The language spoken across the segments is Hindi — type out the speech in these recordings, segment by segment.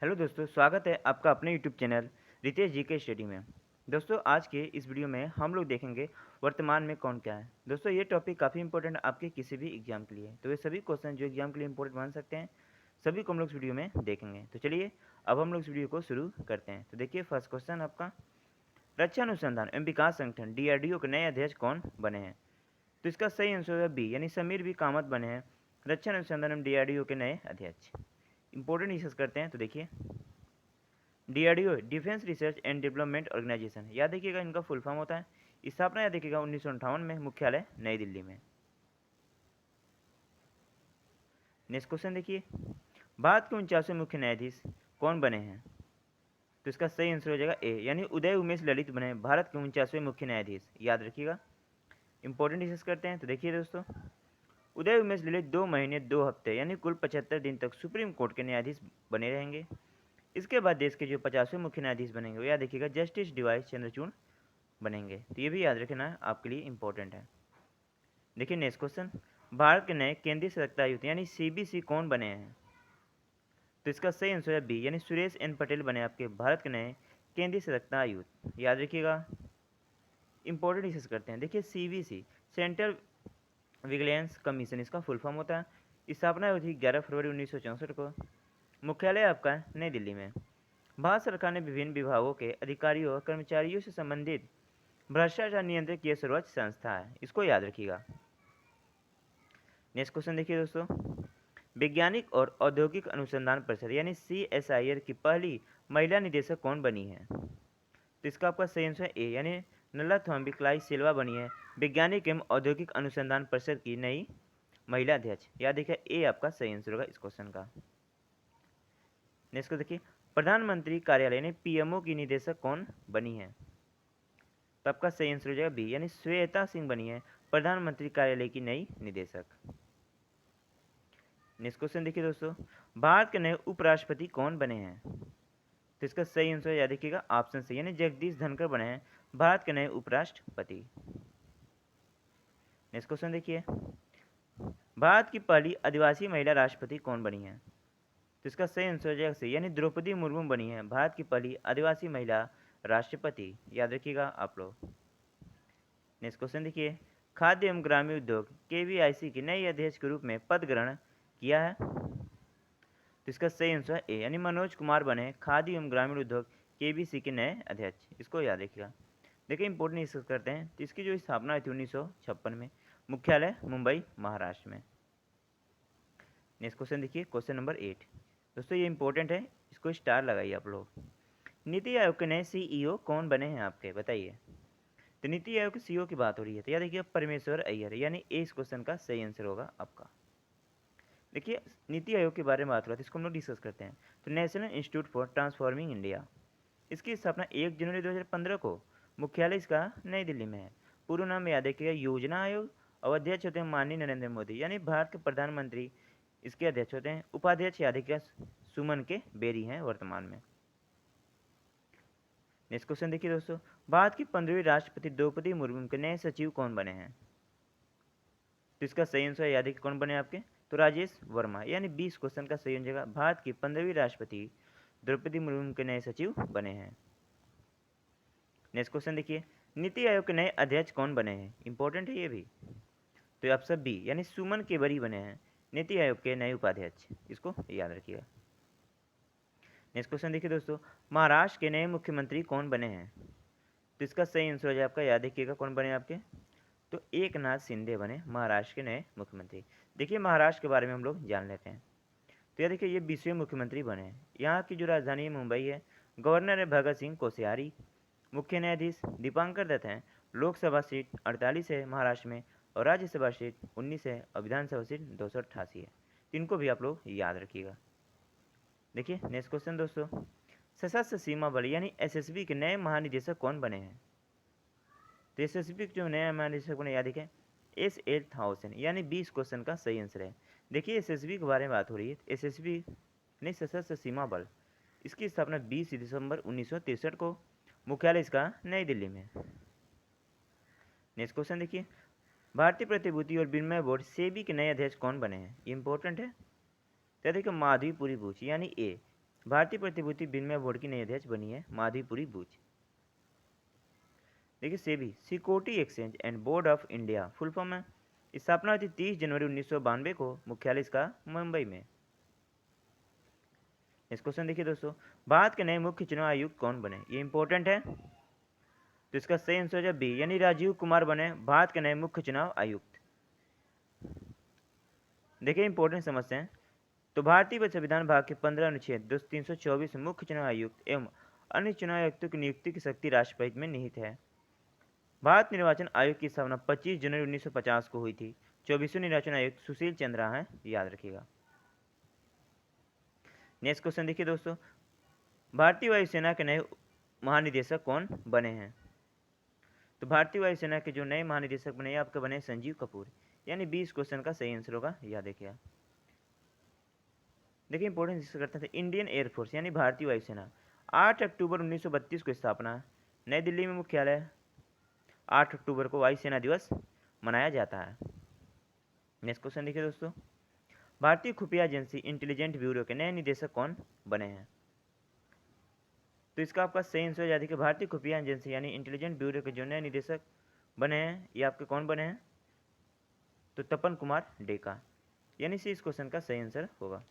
हेलो दोस्तों, स्वागत है आपका अपने यूट्यूब चैनल रितेश जी के स्टडी में। दोस्तों, आज के इस वीडियो में हम लोग देखेंगे वर्तमान में कौन क्या है। दोस्तों, ये टॉपिक काफ़ी इंपॉर्टेंट है आपके किसी भी एग्जाम के लिए। तो ये सभी क्वेश्चन जो एग्जाम के लिए इंपॉर्टेंट बन सकते हैं, सभी को हम लोग इस वीडियो में देखेंगे। तो चलिए अब हम लोग इस वीडियो को शुरू करते हैं। तो देखिए, फर्स्ट क्वेश्चन आपका, रक्षा अनुसंधान एवं विकास संगठन DRDO के नए अध्यक्ष कौन बने हैं? तो इसका सही आंसर है बी, यानी समीर बी कामत बने हैं रक्षा अनुसंधान एवं DRDO के नए अध्यक्ष। इंपॉर्टेंट डिस्कस करते हैं। तो देखिए, DRDO defence research and development organisation, याद रखिएगा इनका फुल फॉर्म होता है। स्थापना याद रखिएगा 1958 में, मुख्यालय नई दिल्ली में। नेक्स्ट क्वेश्चन देखिए, भारत के 49वें मुख्य न्यायाधीश कौन बने हैं? तो इसका सही आंसर हो जाएगा ए, यानी उदय उमेश ललित बने भारत के 49वें मुख्य न्यायाधीश। याद रखिएगा, इंपॉर्टेंट डिस्कस करते हैं। तो देखिए दोस्तों, उदय उमेश ललित 2 महीने 2 हफ्ते यानी कुल 75 दिन तक सुप्रीम कोर्ट के न्यायाधीश बने रहेंगे। इसके बाद देश के जो 50वें मुख्य न्यायाधीश बनेंगे वो याद रखिएगा जस्टिस DY चंद्रचूड़ बनेंगे। तो ये भी याद रखना आपके लिए इंपॉर्टेंट है। देखिए नेक्स्ट क्वेश्चन, भारत के नए केंद्रीय सतर्कता आयुक्त यानी CBC कौन बने हैं? तो इसका सही आंसर है बी, यानी सुरेश N पटेल बने आपके भारत के नए केंद्रीय सतर्कता आयुक्त। याद रखिएगा, इंपॉर्टेंट डिस्कस करते हैं। देखिए, CBC सेंट्रल विजिलेंस कमीशन इसका फुल फॉर्म होता है। स्थापना हुई थी 11 फरवरी 1964 को। मुख्यालय आपका है नई दिल्ली में। भारत सरकार ने विभिन्न विभागों के अधिकारियों और कर्मचारियों से संबंधित भ्रष्टाचार नियंत्रण की सर्वोच्च संस्था है, इसको याद रखिएगा। नेक्स्ट क्वेश्चन देखिए दोस्तों, वैज्ञानिक और औद्योगिक अनुसंधान परिषद यानी CSIR की पहली महिला निदेशक कौन बनी है? तो इसका आपका सही आंसर ए, यानी नल्ला थॉम्बिक्लाई सिल्वा बनी है वैज्ञानिक एवं औद्योगिक अनुसंधान परिषद की नई महिला अध्यक्ष। याद देखिए, ए आपका सही आंसर होगा इस क्वेश्चन का। नेक्स्ट को देखिए, प्रधानमंत्री कार्यालय ने PMO की निदेशक कौन बनी है? तो आपका सही आंसर हो जाएगा बी, यानी श्वेता सिंह बनी है प्रधानमंत्री कार्यालय की नई निदेशक। नेक्स्ट क्वेश्चन देखिए दोस्तों, भारत के नए उपराष्ट्रपति कौन बने हैं? तो इसका सही आंसर याद रखिएगा ऑप्शन सी, यानी जगदीश धनखड़ बने हैं भारत के नए उपराष्ट्रपति। नेक्स्ट क्वेश्चन देखिए, भारत की पहली आदिवासी महिला राष्ट्रपति कौन बनी है? तो इसका सही आंसर हो जाएगा सी, यानी द्रौपदी मुर्मू बनी है भारत की पहली आदिवासी महिला राष्ट्रपति। याद रखिएगा आप लोग। नेक्स्ट क्वेश्चन देखिए, खाद्य एवं ग्रामीण उद्योग KVIC की नई अध्यक्ष के रूप में पद ग्रहण किया है? तो इसका सही आंसर ए, यानी मनोज कुमार बने खाद्य एवं ग्रामीण उद्योग KVC के नए अध्यक्ष, इसको याद रखिएगा। देखिए, इंपॉर्टेंट डिस्कस करते हैं। तो इसकी जो स्थापना हुई थी 1956 में, मुख्यालय मुंबई महाराष्ट्र में। नेक्स्ट क्वेश्चन देखिए, क्वेश्चन नंबर 8। दोस्तों ये इंपॉर्टेंट है, इसको स्टार लगाइए आप लोग। नीति आयोग के नए CEO कौन बने हैं आपके, बताइए। तो नीति आयोग के CEO की बात हो रही है, तो याद देखिए परमेश्वर अय्यर, यानी ए इस क्वेश्चन का सही आंसर होगा आपका। देखिए, नीति आयोग के बारे में बात हो रहा है, तो इसको हम लोग डिस्कस करते हैं। तो national institute for transforming India, इसकी स्थापना 1 जनवरी 2015 को, मुख्यालय इसका नई दिल्ली में है। पूर्ण नाम याद रखिएगा योजना आयोग, और अध्यक्ष होते हैं माननीय नरेंद्र मोदी, यानी भारत के प्रधानमंत्री इसके अध्यक्ष होते हैं। उपाध्यक्ष याद रखिएगा सुमन के बेरी हैं वर्तमान में। नेक्स्ट क्वेश्चन देखिए दोस्तों, भारत की 15वीं राष्ट्रपति द्रौपदी मुर्मू के नए सचिव कौन बने हैं? तो इसका सही आंसर याद रखिए कौन बने आपके, तो राजेश वर्मा, यानी 20 क्वेश्चन का सही हो जाएगा। भारत की 15वीं राष्ट्रपति द्रौपदी मुर्मू के नए सचिव बने हैं। नेक्स्ट क्वेश्चन देखिए, नीति आयोग के नए अध्यक्ष कौन बने हैं? इंपॉर्टेंट है ये भी। तो आप सब बी, यानी सुमन केवरी बने हैं नीति आयोग के नए उपाध्यक्ष, इसको याद रखिएगा। नेक्स्ट क्वेश्चन देखिए दोस्तों, महाराष्ट्र के नए मुख्यमंत्री कौन बने हैं? तो इसका सही आंसर हो जाए आपका, याद रखिएगा कौन बने आपके, तो एकनाथ शिंदे बने महाराष्ट्र के नए मुख्यमंत्री। देखिए, महाराष्ट्र के बारे में हम लोग जान लेते हैं। तो यह देखिए, ये 20वें मुख्यमंत्री बने हैं। यहाँ की जो राजधानी मुंबई है, गवर्नर है भगत सिंह कोश्यारी, मुख्य न्यायाधीश दीपांकर दत्त हैं। लोकसभा सीट 48 है महाराष्ट्र में, और राज्यसभा सीट 19 है, और विधानसभा सीट 288 है। तो इनको भी आप लोग याद रखिएगा। देखिए नेक्स्ट क्वेश्चन दोस्तों, सशस्त्र सीमा बल यानी SSB के नए महानिदेशक कौन बने हैं? तो SSB के जो नए महानिदेशक बने, याद रखें SL थाउसेंड, यानी 20 क्वेश्चन का सही आंसर है। देखिए, SSB के बारे में बात हो रही है। SSB यानी सशस्त्र सीमा बल, इसकी स्थापना 20 दिसंबर 1963 को, मुख्यालय इसका नई दिल्ली में। नेक्स्ट क्वेश्चन देखिए, भारतीय प्रतिभूति और विनिमय बोर्ड SEBI के नए अध्यक्ष कौन बने हैं? ये इंपॉर्टेंट है। तो देखिए, माधवी पुरी पूछ, यानी ए, भारतीय प्रतिभूति विनिमय बोर्ड की नई अध्यक्ष बनी है माधवीपुरी बूच। देखिए SEBI security exchange and board of India full form है। स्थापना हुई थी 30 जनवरी 1992 को, मुख्यालय इसका मुंबई में। इस क्वेश्चन देखिए दोस्तों, भारत के नए मुख्य चुनाव आयुक्त कौन बने, ये इंपॉर्टेंट है। तो इसका सही आंसर हो जाए बी, यानी राजीव कुमार बने भारत के नए मुख्य चुनाव आयुक्त। देखिए इंपॉर्टेंट समझते हैं। तो भारतीय संविधान भाग के 15 अनुच्छेद 324 मुख्य चुनाव आयुक्त एवं अन्य चुनाव आयुक्तों की नियुक्ति की शक्ति राष्ट्रपति में निहित है। भारत निर्वाचन आयोग की स्थापना 25 जनवरी 1950 को हुई थी। 24वें निर्वाचन आयुक्त सुशील चंद्रा हैं, याद रखिएगा। नेक्स्ट क्वेश्चन देखिए दोस्तों, भारतीय वायुसेना के नए महानिदेशक कौन बने हैं। तो भारतीय वायुसेना के जो नए महानिदेशक बने आपके बने संजीव कपूर, यानी 20 क्वेश्चन का सही आंसर होगा, याद रखिएगा। देखिए इंपॉर्टेंट डिस्कस करते थे। इंडियन एयरफोर्स यानी भारतीय वायुसेना 8 अक्टूबर 1932 को स्थापना, नई दिल्ली में मुख्यालय। 8 अक्टूबर को वायुसेना दिवस मनाया जाता है। नेक्स्ट क्वेश्चन देखिए दोस्तों, भारतीय खुफिया एजेंसी इंटेलिजेंट ब्यूरो के नए निदेशक कौन बने हैं। तो इसका आपका सही आंसर याद है कि भारतीय खुफिया एजेंसी यानी इंटेलिजेंट ब्यूरो के जो नए निदेशक बने हैं ये आपके कौन बने हैं, तो तपन कुमार डेका, यानी से इस क्वेश्चन का सही आंसर होगा।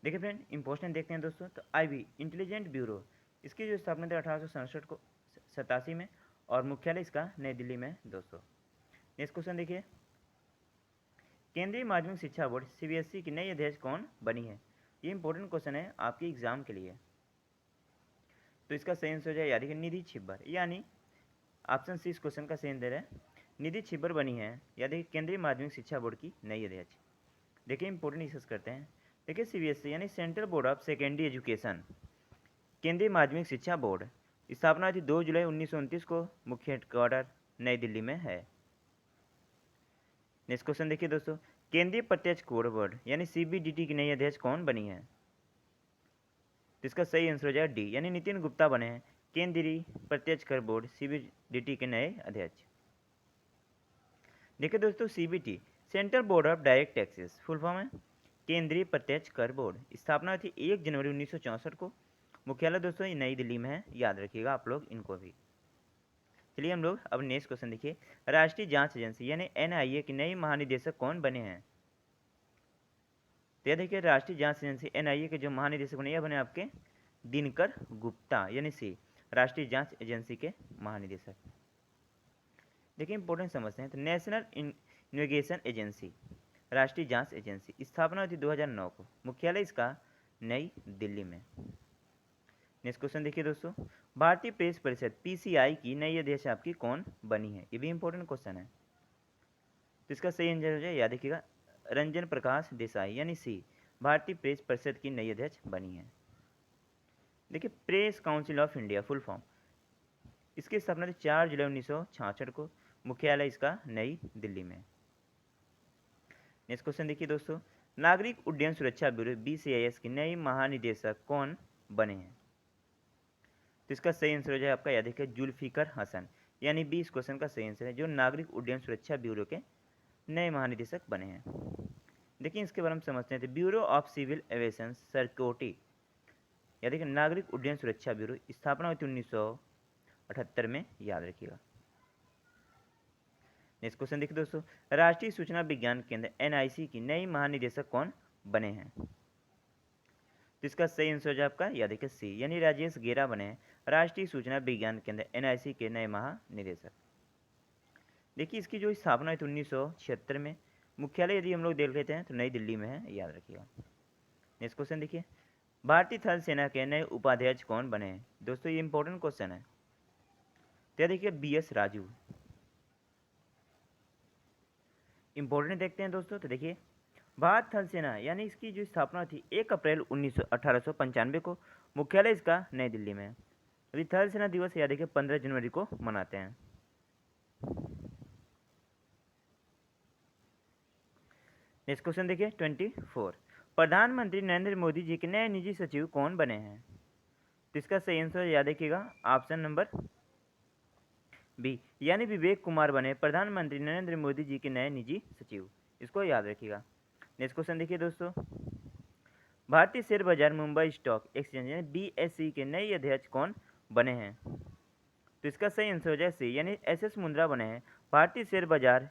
देखिए फ्रेंड इंपॉर्टेंट देखते हैं दोस्तों, तो आईबी इंटेलिजेंट ब्यूरो इसकी जो स्थापना थी 1867 को 87 में, और मुख्यालय इसका नई दिल्ली में दोस्तों। नेक्स्ट क्वेश्चन देखिए, केंद्रीय माध्यमिक शिक्षा बोर्ड सीबीएसई की नई अध्यक्ष कौन बनी है। ये इंपॉर्टेंट क्वेश्चन है आपके एग्जाम के लिए। तो इसका सही आंसर हो जाए याद है निधि छिब्बर, यानी ऑप्शन सी इस क्वेश्चन का सही आंसर है। निधि छिब्बर बनी है याद है केंद्रीय माध्यमिक शिक्षा बोर्ड की नई अध्यक्ष। देखिए इंपॉर्टेंट डिस्कस करते हैं। देखिए सीबीएसई यानी central board of secondary education, केंद्रीय माध्यमिक शिक्षा बोर्ड, स्थापना थी 2 जुलाई 1929 को, मुख्य हेडक्वार्टर नई दिल्ली में है। नेक्स्ट क्वेश्चन देखिए दोस्तों, केंद्रीय प्रत्यक्ष कर बोर्ड यानी सीबीडीटी की नई अध्यक्ष कौन बनी है। तो इसका सही आंसर हो जाएगा डी, यानी नितिन गुप्ता बने हैं केंद्रीय प्रत्यक्ष कर बोर्ड सीबीडीटी के नए अध्यक्ष। देखिए दोस्तों CBT central board of direct taxes full form है केंद्रीय प्रत्यक्ष कर बोर्ड, स्थापना थी 1 जनवरी 1964 को, मुख्यालय दोस्तों ये नई दिल्ली में है, याद रखिएगा आप लोग इनको भी। चलिए हम लोग अब नेक्स्ट क्वेश्चन देखिए, राष्ट्रीय जांच एजेंसी यानी एनआईए की नई महानिदेशक कौन बने हैं। तो देखिए राष्ट्रीय जांच एजेंसी एनआईए के जो महानिदेशक बने, यह बने आपके दिनकर गुप्ता, यानी सी राष्ट्रीय जांच एजेंसी के महानिदेशक। देखिए इंपॉर्टेंट समझते हैं। तो नेशनल इन्वेस्टिगेशन एजेंसी राष्ट्रीय जांच एजेंसी, स्थापना हुई थी 2009 को, मुख्यालय इसका नई दिल्ली में। नेक्स्ट क्वेश्चन देखिए दोस्तों, भारतीय प्रेस परिषद पीसीआई की नई अध्यक्ष आपकी कौन बनी है। ये भी इंपॉर्टेंट क्वेश्चन है। तो इसका सही आंसर हो जाए याद रखिएगा रंजन प्रकाश देसाई, यानी सी भारतीय प्रेस परिषद की नई अध्यक्ष बनी है। देखिए press council of India full form, इसकी स्थापना थी 4 जुलाई 1966 को, मुख्यालय इसका नई दिल्ली में। नेक्स्ट क्वेश्चन देखिए दोस्तों, नागरिक उड्डयन सुरक्षा ब्यूरो बीसीआईएस की नई महानिदेशक कौन बने हैं। तो इसका सही आंसर हो जाए आपका याद रखिए जुल्फिकर हसन, यानी 20 क्वेश्चन का सही आंसर है, जो नागरिक उड्डयन सुरक्षा ब्यूरो के नए महानिदेशक बने हैं। देखिए इसके बारे में समझते हैं। तो bureau of civil aviation security, याद रखिए नागरिक उड्डयन सुरक्षा ब्यूरो, स्थापना हुई थी 1978 में, याद रखिएगा। नेक्स्ट क्वेश्चन देखिए दोस्तों, राष्ट्रीय सूचना विज्ञान केंद्र एनआईसी की नई महानिदेशक कौन बने हैं। तो इसका सही आंसर हो जाए आपका याद रखिए सी, यानी राजेश गेरा बने हैं राष्ट्रीय सूचना विज्ञान केंद्र एनआईसी के नए महानिदेशक। देखिए इसकी जो स्थापना हुई थी 1976 में, मुख्यालय यदि हम लोग देख लेते हैं तो नई दिल्ली में है, याद रखिएगा। नेक्स्ट क्वेश्चन देखिए, भारतीय थल सेना के नए उपाध्यक्ष कौन बने हैं। दोस्तों ये इंपॉर्टेंट क्वेश्चन है। तो देखिए बीएस राजू, इंपॉर्टेंट देखते हैं दोस्तों। तो देखिए भारत थल सेना यानी इसकी जो स्थापना थी 1 अप्रैल 1895 को, मुख्यालय इसका नई दिल्ली में है। अभी थल सेना दिवस याद रखिए 15 जनवरी को मनाते हैं। नेक्स्ट क्वेश्चन देखिए 24, प्रधानमंत्री नरेंद्र मोदी जी के नए निजी सचिव कौन बने हैं। तो इसका सही आंसर याद रखिएगा ऑप्शन नंबर बी, यानी विवेक कुमार बने प्रधानमंत्री नरेंद्र मोदी जी के नए निजी सचिव, इसको याद रखिएगा। नेक्स्ट क्वेश्चन देखिए दोस्तों, भारतीय शेयर बाजार मुंबई स्टॉक एक्सचेंज यानी BSE के नए अध्यक्ष कौन बने हैं? तो इसका सही आंसर हो जाए सी, यानी SS मुंद्रा बने हैं भारतीय शेयर बाजार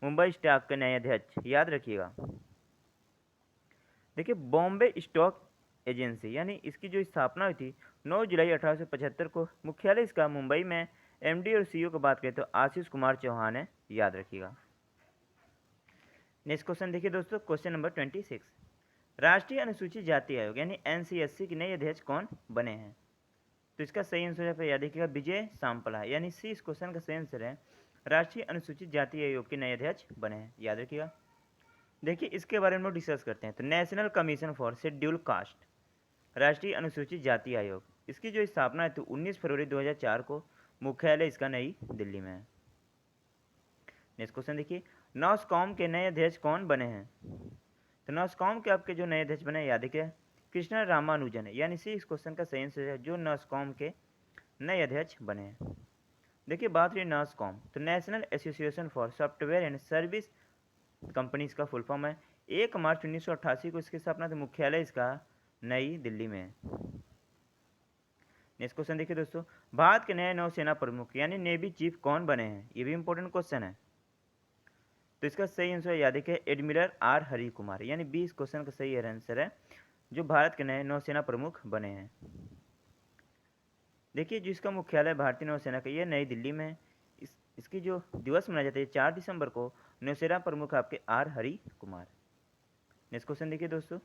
मुंबई स्टॉक के नए अध्यक्ष, याद रखिएगा। देखिए, बॉम्बे स्टॉक एजेंसी यानी इसकी जो स्थापना हुई थी 9 जुलाई 1875 को, मुख्यालय इसका मुंबई में। MD और CEO की बात करें तो आशीष कुमार चौहान है, याद रखिएगा। नेक्स्ट क्वेश्चन देखिए दोस्तों, क्वेश्चन नंबर 26। राष्ट्रीय अनुसूचित जाति आयोग यानी NCSC के नए अध्यक्ष कौन बने हैं? तो इसका सही आंसर याद रखिएगा विजय सांपला, यानी सी इस क्वेश्चन का सही आंसर है। राष्ट्रीय अनुसूचित जाति आयोग के नए अध्यक्ष बने हैं, याद रखिएगा। देखिए, इसके बारे में डिस्कस करते हैं। तो national commission for schedule caste, राष्ट्रीय अनुसूचित जाति आयोग, इसकी जो स्थापना है तो 19 फरवरी 2004 को, मुख्यालय इसका नई दिल्ली में है। नेक्स्ट क्वेश्चन देखिए, नॉस्कॉम के नए अध्यक्ष कौन बने हैं? तो नॉस्कॉम के आपके जो नए अध्यक्ष बने, याद रखिए कृष्ण रामानुजन, यानी सी इस क्वेश्चन का सही आंसर है, जो नॉस्कॉम के नए अध्यक्ष बने हैं। देखिए, बात रही नॉस्कॉम, तो national association for software and service companies का फुल फॉर्म है। 1 मार्च 1988 को इसकी स्थापना, तो मुख्यालय इसका नई दिल्ली में है। नेक्स्ट क्वेश्चन देखिए दोस्तों, भारत के नए नौसेना प्रमुख यानी नेवी चीफ कौन बने हैं? ये भी इंपॉर्टेंट क्वेश्चन है। तो इसका सही आंसर याद रखिए एडमिरल R हरि कुमार, यानी 20 क्वेश्चन का सही आंसर है, जो भारत के नए नौसेना प्रमुख बने हैं। देखिए, जिसका मुख्यालय भारतीय नौसेना का ये नई दिल्ली में है। इसकी जो दिवस मनाया जाता है 4 दिसंबर को, नौसेना प्रमुख आपके R Hari Kumar. Next question देखिए दोस्तों,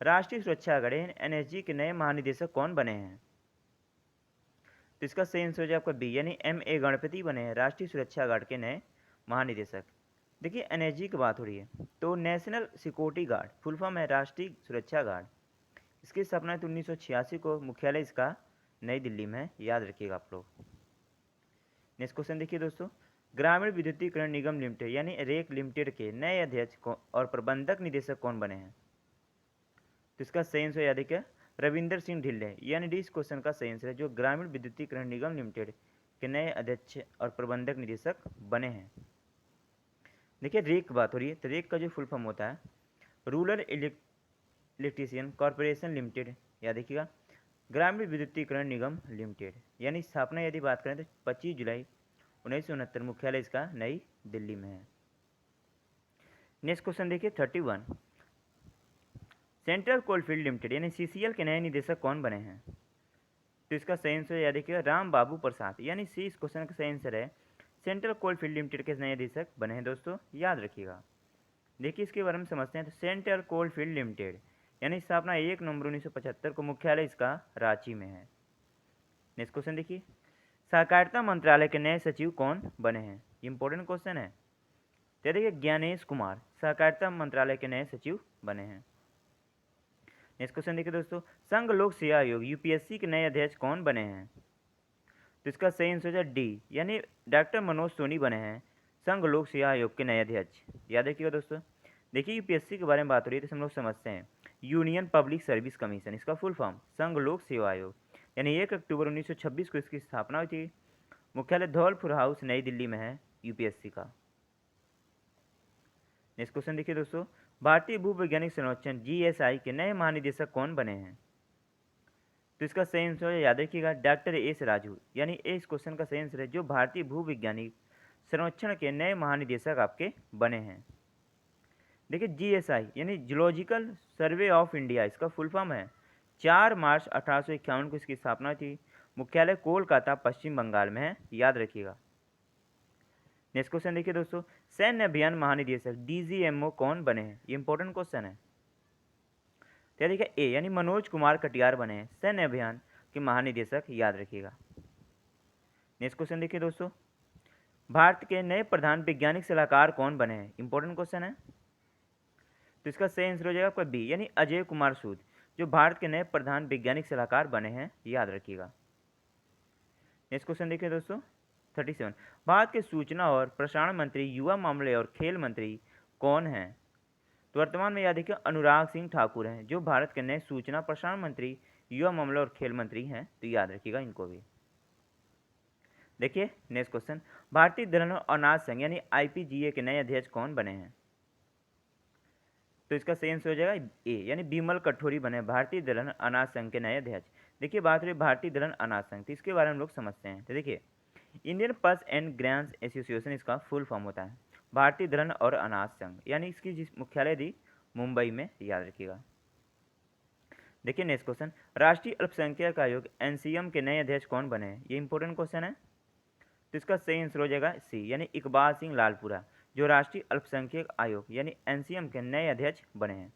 राष्ट्रीय सुरक्षा गार्ड NSG के नए महानिदेशक कौन बने हैं? तो इसका सही आंसर हो जाए आपका बी, यानी MA गणपति बने हैं राष्ट्रीय सुरक्षा गार्ड के नए महानिदेशक। देखिए, NSG की बात हो रही है, तो national security guard full form है राष्ट्रीय सुरक्षा गार्ड। इसकी स्थापना 1986 को, मुख्यालय इसका नई दिल्ली में है, याद रखिएगा आप लोग। नेक्स्ट क्वेश्चन देखिए दोस्तों, ग्रामीण विद्युतीकरण निगम लिमिटेड यानी रेक लिमिटेड के नए अध्यक्ष और प्रबंधक निदेशक कौन बने हैं? तो इसका सही आंसर याद रखिए रविंदर सिंह ढिल्ले, यानी डी इस क्वेश्चन का सही आंसर है, जो ग्रामीण विद्युतीकरण निगम लिमिटेड के नए अध्यक्ष और प्रबंधक निदेशक बने हैं। देखिए, रेक की बात हो रही है, तो रेक का जो फुल फॉर्म होता है रूरल इलेक्ट्रिशियन कॉरपोरेशन लिमिटेड, याद रखिएगा ग्रामीण विद्युतीकरण निगम लिमिटेड, यानी स्थापना यदि बात करें तो 25 जुलाई 1969, मुख्यालय इसका नई दिल्ली में है। नेक्स्ट क्वेश्चन देखिए 31, सेंट्रल कोलफील्ड लिमिटेड यानी CCL के नए निदेशक कौन बने हैं? तो इसका सही आंसर याद रखिएगा राम बाबू प्रसाद, यानी सी इस क्वेश्चन का सही आंसर है, सेंट्रल कोलफील्ड लिमिटेड के नए निदेशक बने हैं दोस्तों, याद रखिएगा। देखिए, इसके बारे में समझते हैं। तो सेंट्रल कोलफील्ड लिमिटेड यानी स्थापना 1 नवंबर 1975 को, मुख्यालय इसका रांची में है। नेक्स्ट क्वेश्चन देखिए, सहकारिता मंत्रालय के नए सचिव कौन बने हैं? इंपॉर्टेंट क्वेश्चन है। तो देखिए, ज्ञानेश कुमार सहकारिता मंत्रालय के नए सचिव बने हैं। नेक्स्ट क्वेश्चन देखिए दोस्तों, संघ लोक सेवा आयोग UPSC के नए अध्यक्ष कौन बने हैं? तो इसका सही आंसर है डी, यानी डॉक्टर मनोज सोनी बने हैं संघ लोक सेवा आयोग के नए अध्यक्ष, याद रखिएगा दोस्तों। देखिए, UPSC के बारे में बात हो रही है तो हम लोग समझते हैं यूनियन पब्लिक सर्विस कमीशन, इसका फुल फॉर्म संघ लोक सेवा आयोग, यानी 1 अक्टूबर 1926 को इसकी स्थापना हुई थी, मुख्यालय धौलपुर हाउस नई दिल्ली में है UPSC का। नेक्स्ट क्वेश्चन देखिए दोस्तों, भारतीय भूवैज्ञानिक सर्वेक्षण GSI के नए महानिदेशक कौन बने हैं? तो इसका सही आंसर याद रखिएगा डॉक्टर एस राजू, यानी इस क्वेश्चन का सही आंसर है, जो भारतीय भूवैज्ञानिक सर्वेक्षण के नए महानिदेशक आपके बने हैं। देखिए, GSI यानी जूलॉजिकल सर्वे ऑफ इंडिया, इसका फुल फॉर्म है। 4 मार्च 1851 को इसकी स्थापना थी, मुख्यालय कोलकाता पश्चिम बंगाल में है, याद रखिएगा। नेक्स्ट क्वेश्चन देखिए दोस्तों, सैन्य अभियान महानिदेशक DGMO कौन बने हैं? ये इंपॉर्टेंट क्वेश्चन है। तो देखिए ए, यानी मनोज कुमार कटियार बने हैं सैन्य अभियान के महानिदेशक, याद रखिएगा। नेक्स्ट क्वेश्चन देखिए दोस्तों, भारत के नए प्रधान वैज्ञानिक सलाहकार कौन बने हैं? इंपॉर्टेंट क्वेश्चन है। तो इसका सही आंसर हो जाएगा आपका बी, यानी अजय कुमार सूद, जो भारत के नए प्रधान वैज्ञानिक सलाहकार बने हैं, याद रखिएगा। नेक्स्ट क्वेश्चन देखिए दोस्तों 37, भारत के सूचना और प्रसारण मंत्री, युवा मामले और खेल मंत्री कौन हैं? तो वर्तमान में याद रखिए अनुराग सिंह ठाकुर हैं, जो भारत के नए सूचना प्रसारण मंत्री, युवा मामले और खेल मंत्री हैं, तो याद रखिएगा इनको भी। देखिए, नेक्स्ट क्वेश्चन, भारतीय दलहन और अनाज संघ यानी IPGA के नए अध्यक्ष कौन बने हैं? तो इसका सही आंसर हो जाएगा ए, यानी बिमल कठोरी बने भारतीय दलहन अनाज संघ के नए अध्यक्ष। देखिए बात रही भारतीय दलहन अनाज संघ, तो इसके बारे में हम लोग समझते हैं। तो देखिए Indian pulse and grains association इसका फुल फॉर्म होता है भारतीय दलहन और अनाज संघ, यानी इसकी जिस मुख्यालय थी मुंबई में, याद रखिएगा। देखिए नेक्स्ट क्वेश्चन, राष्ट्रीय अल्पसंख्यक आयोग एनसीएम के नए अध्यक्ष कौन बने हैं? ये इंपॉर्टेंट क्वेश्चन है। तो इसका सही आंसर हो जाएगा सी, यानी इकबाल सिंह लालपुरा, जो राष्ट्रीय अल्पसंख्यक आयोग यानी एनसीएम के नए अध्यक्ष बने हैं।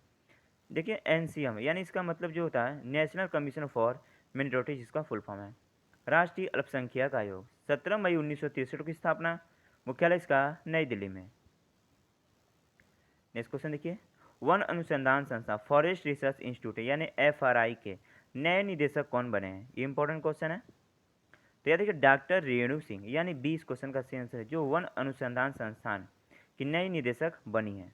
देखिए एनसीएम यानी इसका मतलब जो होता है नेशनल कमीशन फॉर मिनोरिटीज, जिसका फुल फॉर्म है राष्ट्रीय अल्पसंख्यक आयोग। 17 मई 1963 की स्थापना, मुख्यालय इसका नई दिल्ली में। नेक्स्ट क्वेश्चन देखिए, वन अनुसंधान संस्था फॉरेस्ट रिसर्च इंस्टीट्यूट यानी एफआरआई के नए निदेशक कौन बने हैं? ये इंपॉर्टेंट क्वेश्चन है। तो याद देखिए डॉक्टर रेणु सिंह, यानी 20 क्वेश्चन का सही आंसर है, जो वन अनुसंधान संस्थान की नई निदेशक बनी है।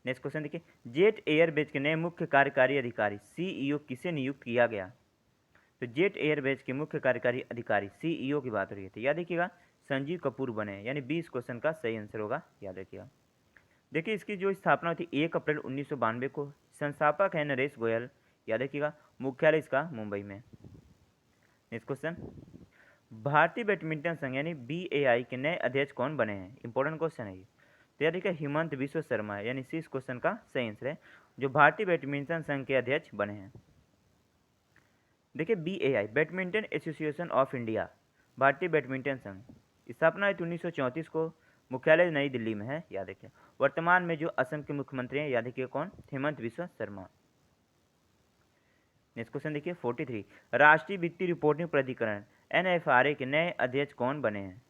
नेक्स्ट क्वेश्चन देखिए, जेट एयरवेज के नए मुख्य कार्यकारी अधिकारी सीईओ किसे नियुक्त किया गया? तो जेट एयरवेज के मुख्य कार्यकारी अधिकारी सीईओ की बात हो रही थी, याद रखिएगा संजीव कपूर बने, यानी 20 क्वेश्चन का सही आंसर होगा, याद रखिएगा। देखिए इसकी जो स्थापना हुई थी 1 अप्रैल 1992 को, संस्थापक है नरेश गोयल, याद रखिएगा, मुख्यालय इसका मुंबई में। नेक्स्ट क्वेश्चन, भारतीय बैडमिंटन संघ यानी बीएआई के नए अध्यक्ष कौन बने हैं? इंपॉर्टेंट क्वेश्चन है ये। तो याद रखिए हिमंत विश्व शर्मा, यानी 30 क्वेश्चन का सही आंसर है, जो भारतीय बैडमिंटन संघ के अध्यक्ष बने हैं। देखिए बीएआई बैडमिंटन एसोसिएशन ऑफ इंडिया, भारतीय बैडमिंटन संघ, स्थापना हुई 1934 को, मुख्यालय नई दिल्ली में है, याद रखिए। वर्तमान में जो असम के मुख्यमंत्री हैं, याद रखिए कौन? हेमंत विश्व शर्मा। नेक्स्ट क्वेश्चन देखिए 43, राष्ट्रीय वित्तीय रिपोर्टिंग प्राधिकरण एनएफआरए के नए अध्यक्ष कौन बने हैं?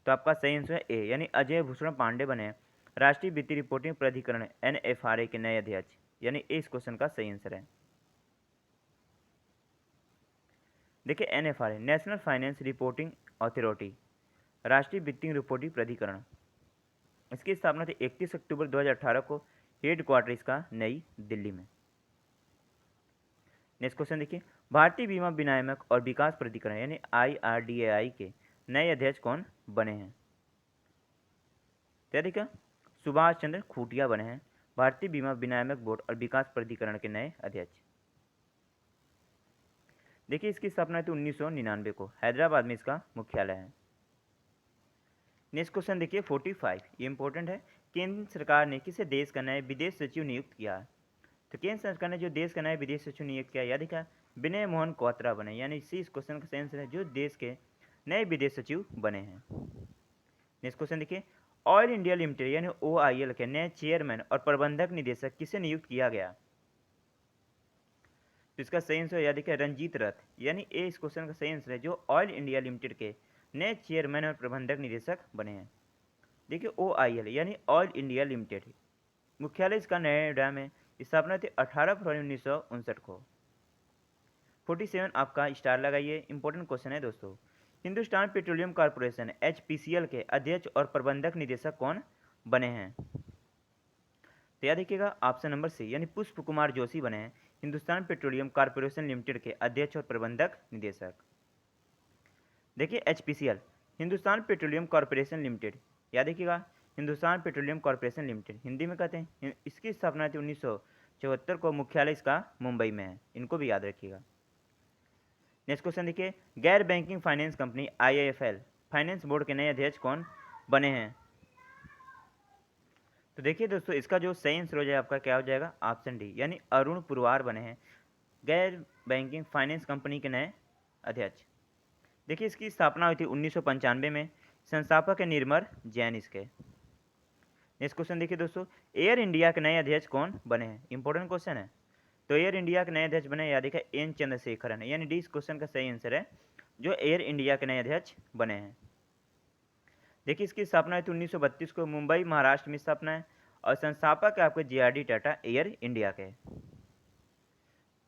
तो आपका सही आंसर है ए, यानी अजय भूषण पांडे बने हैं राष्ट्रीय वित्तीय रिपोर्टिंग प्राधिकरण एनएफआरए के नए अध्यक्ष, यानी ए इस क्वेश्चन का सही आंसर है। देखिए NFRA national finance reporting authority, राष्ट्रीय वित्तीय रिपोर्टिंग प्राधिकरण, इसकी स्थापना थी 31 अक्टूबर 2018 को, हेडक्वार्टर इसका नई दिल्ली में। नेक्स्ट क्वेश्चन देखिए, भारतीय बीमा विनियामक और विकास प्राधिकरण यानी आईआरडीएआई के नए अध्यक्ष कौन बने हैं? देखिए सुभाष चंद्र खूटिया बने हैं भारतीय बीमा विनियामक बोर्ड और विकास प्राधिकरण के नए अध्यक्ष। देखिए इसकी स्थापना थी 1999 को, हैदराबाद में इसका मुख्यालय है। नेक्स्ट क्वेश्चन देखिए 45, ये इंपॉर्टेंट है, केंद्र सरकार ने किसे देश का नए विदेश सचिव नियुक्त किया है? तो केंद्र सरकार ने जो देश का नया विदेश सचिव नियुक्त किया, याद रखा विनय मोहन क्वात्रा बने, यानी इस क्वेश्चन का सही आंसर है, जो देश के नए विदेश सचिव बने हैं। नेक्स्ट क्वेश्चन देखिए, ऑयल इंडिया लिमिटेड यानी ओआईएल के नए चेयरमैन और प्रबंधक निदेशक किसे नियुक्त किया गया? तो इसका सही आंसर याद रखिए रंजीत रथ, यानी ए इस क्वेश्चन का सही आंसर है, जो ऑयल इंडिया लिमिटेड के नए चेयरमैन और प्रबंधक निदेशक बने हैं। देखिए ओआईएल यानी ऑयल इंडिया लिमिटेड, मुख्यालय इसका नोएडा में, स्थापना थी 18 फरवरी 1959 को। 47 आपका स्टार लगाइए, इंपॉर्टेंट क्वेश्चन है दोस्तों, हिंदुस्तान पेट्रोलियम कॉर्पोरेशन एचपीसीएल के अध्यक्ष और प्रबंधक निदेशक कौन बने हैं? तो याद रखिएगा ऑप्शन नंबर सी, यानी पुष्प कुमार जोशी बने हैं हिंदुस्तान पेट्रोलियम कॉर्पोरेशन लिमिटेड के अध्यक्ष और प्रबंधक निदेशक। देखिए HPCL Hindustan petroleum corporation limited, याद रखिएगा Hindustan petroleum corporation limited Hindi में कहते हैं, इसकी स्थापना थी 1974 को, मुख्यालय इसका मुंबई में है, इनको भी याद रखिएगा। नेक्स्ट क्वेश्चन देखिए, गैर banking finance company IIFL finance board के नए अध्यक्ष कौन बने हैं? तो देखिए दोस्तों इसका जो सही आंसर हो जाएगा आपका क्या हो जाएगा? ऑप्शन डी, यानी अरुण पुरवार बने हैं गैर बैंकिंग फाइनेंस कंपनी के नए अध्यक्ष। देखिए इसकी स्थापना हुई थी 1995 में, संस्थापक है निर्मल जैन इसके। नेक्स्ट क्वेश्चन देखिए दोस्तों, एयर इंडिया के नए अध्यक्ष कौन बने हैं? इंपॉर्टेंट क्वेश्चन है। तो एयर इंडिया के नए अध्यक्ष बने, याद रखिए एन चंद्रशेखरन, यानी डी इस क्वेश्चन का सही आंसर है, जो एयर इंडिया के नए अध्यक्ष बने हैं। देखिए इसकी स्थापना है 1932 को, मुंबई महाराष्ट्र में स्थापना है, और संस्थापक है आपके जीआरडी टाटा एयर इंडिया के।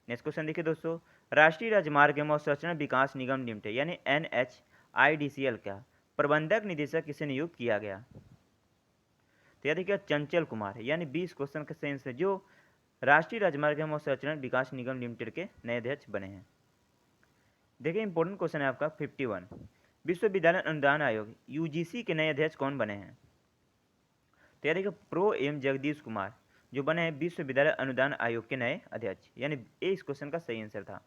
नेक्स्ट क्वेश्चन देखिए दोस्तों, राष्ट्रीय राजमार्ग एवं अवसंरचना विकास निगम लिमिटेड यानी एनएचआईडीसीएल का प्रबंधक निदेशक किसे नियुक्त किया गया? तो याद रखिए चंचल कुमार, यानी 20 क्वेश्चन का सही आंसर, जो राष्ट्रीय राजमार्ग एवं अवसंरचना विकास निगम लिमिटेड के नए अध्यक्ष बने हैं। देखिए इंपॉर्टेंट क्वेश्चन है आपका 51, विश्वविद्यालय अनुदान आयोग यूजीसी के नए अध्यक्ष कौन बने हैं? तो याद रखिएगा प्रो एम जगदीश कुमार जो बने हैं विश्वविद्यालय अनुदान आयोग के नए अध्यक्ष, यानी ए इस क्वेश्चन का सही आंसर था।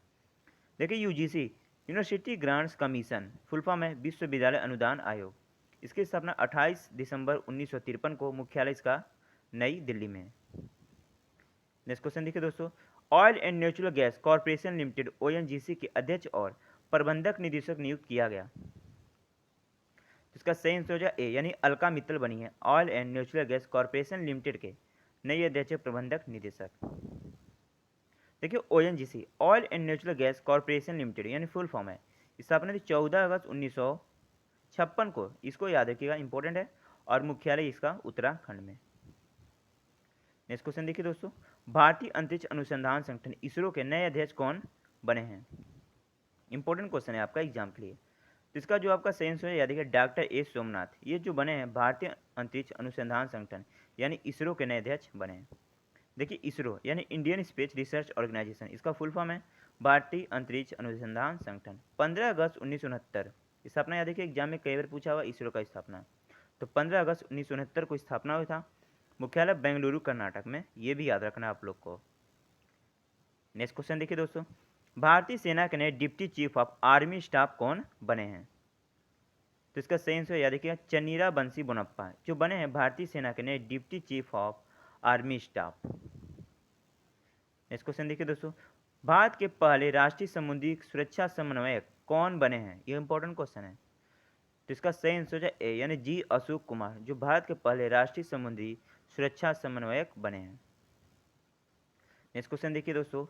देखिए UGC university grants commission full form है विश्वविद्यालय अनुदान आयोग। इसकी स्थापना 28 दिसंबर 1953 को, मुख्यालय इसका नई दिल्ली में है। नेक्स्ट क्वेश्चन देखिए दोस्तों, oil and natural gas corporation limited ONGC के अध्यक्ष और प्रबंधक निदेशक नियुक्त किया गया। इसका सही आंसर हो जाए ए, यानी अलका मित्तल बनी है oil and natural gas corporation limited के नए अध्यक्ष प्रबंधक निदेशक। देखिए ONGC oil and natural gas corporation limited यानी फुल फॉर्म है, स्थापना थी 14 अगस्त 1956 को, इसको याद रखिएगा इंपॉर्टेंट है, और मुख्यालय इसका उत्तराखंड में। नेक्स्ट क्वेश्चन देखिए दोस्तों, भारतीय अंतरिक्ष अनुसंधान संगठन इसरो के नए अध्यक्ष कौन बने हैं। इंपॉर्टेंट क्वेश्चन है आपका एग्जाम के लिए। तो इसका जो आपका सही आंसर है याद रखिए डॉक्टर ए सोमनाथ, ये जो बने हैं भारतीय अंतरिक्ष अनुसंधान संगठन यानी इसरो के नए अध्यक्ष बने हैं। देखिए इसरो यानी इंडियन स्पेस रिसर्च ऑर्गेनाइजेशन, इसका फुल फॉर्म है भारतीय अंतरिक्ष अनुसंधान संगठन। 15 अगस्त 1969 स्थापना, याद रखिए एग्जाम में कई बार पूछा हुआ इसरो का स्थापना, तो 15 अगस्त 1969 को स्थापना हुआ था, मुख्यालय बेंगलुरु कर्नाटक में, ये भी याद रखना आप लोग को। नेक्स्ट क्वेश्चन देखिए दोस्तों, भारतीय सेना के नए deputy chief of army staff कौन बने हैं। तो इसका सही आंसर याद रखिएगा चन्नीरा बंसी बोनप्पा, जो बने हैं भारतीय सेना के नए deputy chief of army staff. Next question देखिए दोस्तों, भारत के पहले राष्ट्रीय समुद्री सुरक्षा समन्वयक कौन बने हैं, ये इंपॉर्टेंट क्वेश्चन है। तो इसका सही आंसर है ए, यानी जी अशोक कुमार, जो भारत के पहले राष्ट्रीय समुद्री सुरक्षा समन्वयक बने हैं। नेक्स्ट क्वेश्चन देखिए दोस्तों,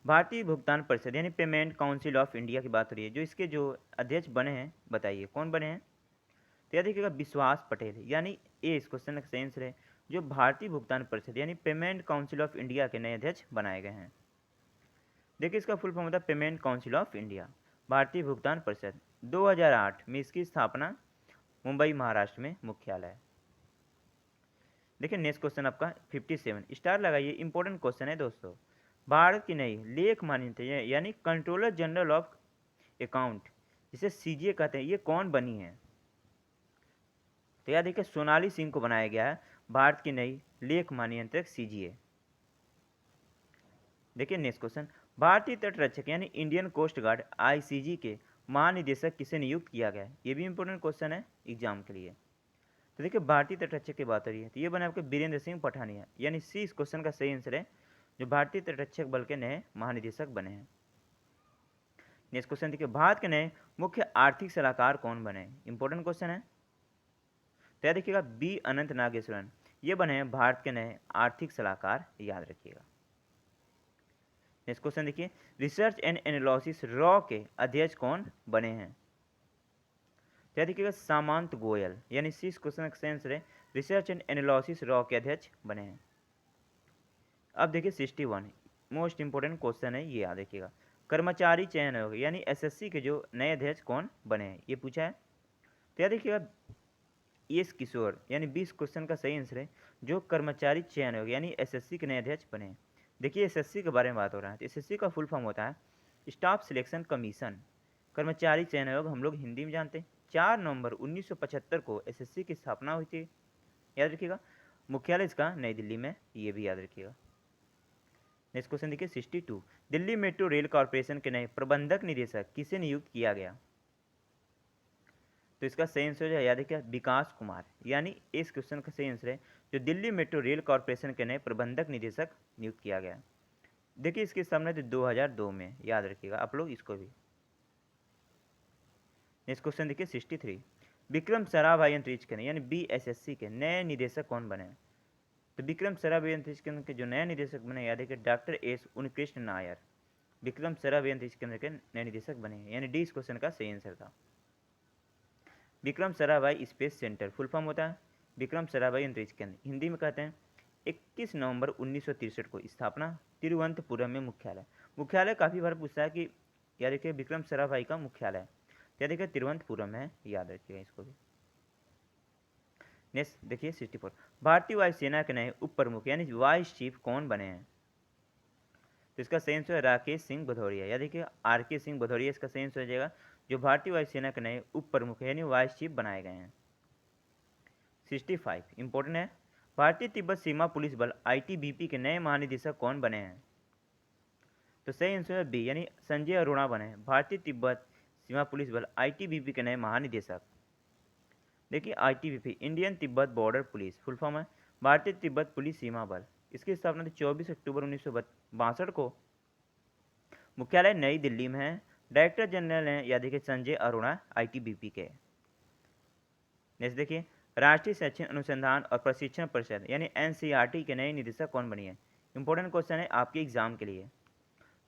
भारतीय भुगतान परिषद यानी पेमेंट काउंसिल ऑफ इंडिया की बात हो रही है, जो इसके जो अध्यक्ष बने हैं बताइए कौन बने हैं। तो याद रखिएगा विश्वास पटेल, यानी ए इस क्वेश्चन का सही आंसर है, जो भारतीय भुगतान परिषद यानी पेमेंट काउंसिल ऑफ इंडिया के नए अध्यक्ष बनाए गए हैं। देखिए इसका फुल फॉर्म होता है पेमेंट काउंसिल ऑफ इंडिया, भारतीय भुगतान परिषद। 2008 में इसकी स्थापना मुंबई महाराष्ट्र में मुख्यालय है। देखिए नेक्स्ट क्वेश्चन आपका 57 स्टार लगाइए, इंपॉर्टेंट क्वेश्चन है दोस्तों। भारत की नई लेख मान्यता यानी कंट्रोलर जनरल ऑफ अकाउंट जिसे सीजीए कहते हैं, ये कौन बनी है। तो याद देखिए सोनाली सिंह को बनाया गया है भारत की नई लेख महानियंत्रक सीजीए। देखिए नेक्स्ट क्वेश्चन, भारतीय तटरक्षक यानी इंडियन कोस्ट गार्ड आईसीजी के महानिदेशक किसे नियुक्त किया गया है, ये भी इंपॉर्टेंट क्वेश्चन है एग्जाम के लिए। तो देखिए भारतीय तटरक्षक की बात हो रही है, तो ये बने आपके बीरेंद्र सिंह पठानिया, यानी सी इस क्वेश्चन का सही आंसर है, जो भारतीय तटरक्षक बल के नए महानिदेशक बने हैं। नेक्स्ट क्वेश्चन देखिए, भारत के नए मुख्य आर्थिक सलाहकार कौन बने, इंपॉर्टेंट क्वेश्चन है। तो याद रखिएगा बी अनंत नागेश्वरन, ये बने हैं भारत के नए आर्थिक सलाहकार, याद रखिएगा। नेक्स्ट क्वेश्चन देखिए, रिसर्च एंड एनालिसिस रॉ के अध्यक्ष कौन बने हैं। तो याद रखिएगा सामंत गोयल, यानी सी इस क्वेश्चन का सही आंसर है, रिसर्च एंड एनालिसिस रॉ के अध्यक्ष बने हैं। अब देखिए 61 मोस्ट इंपोर्टेंट क्वेश्चन है, ये याद रखिएगा, कर्मचारी चयन आयोग यानी एसएससी के जो नए अध्यक्ष कौन बने हैं, ये पूछा है। तो याद रखिएगा एस किशोर, यानी 20 क्वेश्चन का सही आंसर है, जो कर्मचारी चयन आयोग यानी एसएससी के नए अध्यक्ष बने हैं। देखिए एसएससी के बारे में बात हो रहा है, तो एसएससी का फुल फॉर्म होता है स्टाफ सिलेक्शन कमीशन, कर्मचारी चयन आयोग हम लोग हिंदी में जानते हैं। 4 नवंबर 1975 को एसएससी की स्थापना हुई थी, याद रखिएगा, मुख्यालय इसका नई दिल्ली में, ये भी याद रखिएगा। नेक्स्ट क्वेश्चन देखिए 62, दिल्ली मेट्रो रेल कॉरपोरेशन के नए प्रबंधक निदेशक किसे नियुक्त किया गया। तो इसका सही आंसर है, याद रखिए विकास कुमार, यानी इस क्वेश्चन का सही आंसर है, जो दिल्ली मेट्रो रेल कॉरपोरेशन के नए प्रबंधक निदेशक नियुक्त किया गया। देखिए इसके सामने तो 2002 में, याद रखिएगा आप लोग इसको भी। नेक्स्ट क्वेश्चन देखिए 63, विक्रम साराभाई अंतरिक्ष केंद्र यानी बीएसएससी के नए निदेशक कौन बने। तो विक्रम साराभाई अंतरिक्ष केंद्र के जो नए निदेशक बने, याद रखिए डॉक्टर एस उनकृष्ण नायर, विक्रम साराभाई अंतरिक्ष केंद्र के नए निदेशक बने हैं, यानी डी इस क्वेश्चन का सही आंसर था। Vikram Sarabhai space centre full form होता है विक्रम साराभाई अंतरिक्ष केंद्र, हिंदी में कहते हैं। 21 नवंबर 1963 को स्थापना तिरुवनंतपुरम में मुख्यालय। मुख्यालय काफ़ी बार पूछता है कि याद रखिए विक्रम साराभाई का मुख्यालय, याद रखिए तिरुवनंतपुरम है, याद रखिएगा इसको भी। नेक्स्ट देखिए 64, भारतीय वायुसेना के नए उप प्रमुख यानी वाइस चीफ कौन बने हैं। तो इसका सही आंसर है राकेश सिंह भदौरिया, याद रखिए आर के सिंह भदौरिया इसका सही आंसर हो जाएगा, जो भारतीय वायुसेना के नए उप प्रमुख यानी वाइस चीफ बनाए गए हैं। 65 इंपॉर्टेंट है, भारतीय तिब्बत सीमा पुलिस बल आईटीबीपी के नए महानिदेशक कौन बने हैं? तो सही आंसर है बी, यानी संजय अरोड़ा बने हैं भारतीय तिब्बत सीमा पुलिस बल आईटीबीपी के नए महानिदेशक। देखिए ITBP Indian Tibet border police full form है भारतीय तिब्बत पुलिस सीमा बल। इसकी स्थापना 24 अक्टूबर 1962 को मुख्यालय नई दिल्ली में है। डायरेक्टर जनरल हैं या देखिए संजय अरोड़ा आईटीबीपी के। नेक्स्ट देखिए राष्ट्रीय शैक्षिक अनुसंधान और प्रशिक्षण परिषद यानी एनसीईआरटी के नए निदेशक कौन बनी है? इंपॉर्टेंट क्वेश्चन है आपके एग्जाम के लिए।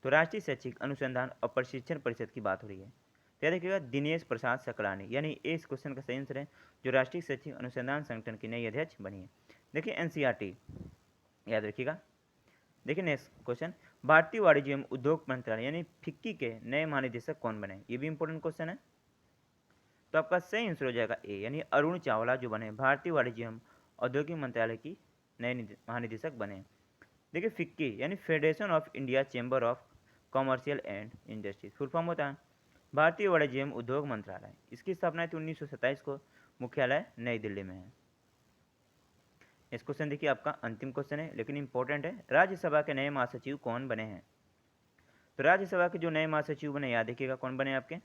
तो राष्ट्रीय शैक्षिक अनुसंधान और प्रशिक्षण परिषद की बात हो रही है, तो याद रखिएगा दिनेश प्रसाद सकलानी, यानी इस क्वेश्चन का सही आंसर है जो राष्ट्रीय शैक्षिक अनुसंधान संगठन की नई अध्यक्ष बनी है। देखिए एनसीईआरटी याद रखिएगा। देखिए नेक्स्ट क्वेश्चन भारतीय वाणिज्य एवं उद्योग मंत्रालय यानी फिक्की के नए महानिदेशक कौन बने? ये भी इंपॉर्टेंट क्वेश्चन है। तो आपका सही आंसर हो जाएगा ए, यानी अरुण चावला जो बने भारतीय वाणिज्य एवं औद्योगिक मंत्रालय की नए महानिदेशक बने। देखिए फिक्की यानी federation of India chamber of commercial and industries full form होता है भारतीय वाणिज्य एवं उद्योग मंत्रालय। इसकी स्थापना थी 1927 को, मुख्यालय नई दिल्ली में है। इस क्वेश्चन देखिए आपका अंतिम क्वेश्चन है लेकिन इंपॉर्टेंट है, राज्यसभा के नए महासचिव कौन बने हैं? तो राज्यसभा के जो नए महासचिव बने याद रखिएगा कौन बने आपके?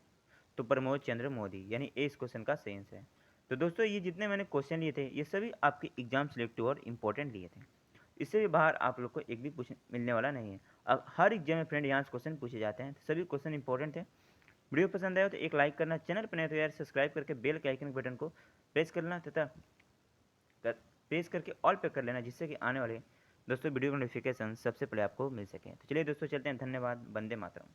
तो प्रमोद चंद्र मोदी, यानी इस क्वेश्चन का सही आंसर है। तो दोस्तों ये जितने मैंने क्वेश्चन लिए थे ये सभी आपके एग्जाम सिलेक्टिव और इंपॉर्टेंट लिए थे, इससे भी बाहर आप लोग को एक भी मिलने वाला नहीं है। अब हर एग्जाम में फ्रेंड यहाँ से क्वेश्चन पूछे जाते हैं, तो सभी क्वेश्चन इंपॉर्टेंट है। वीडियो पसंद आया तो एक लाइक करना, चैनल पर नए तो यार सब्सक्राइब करके बेल के आइकन बटन को प्रेस कर लेना तथा प्रेस करके ऑल पे कर लेना, जिससे कि आने वाले दोस्तों वीडियो का नोटिफिकेशन सबसे पहले आपको मिल सके। तो चलिए दोस्तों चलते हैं, धन्यवाद, वंदे मातरम।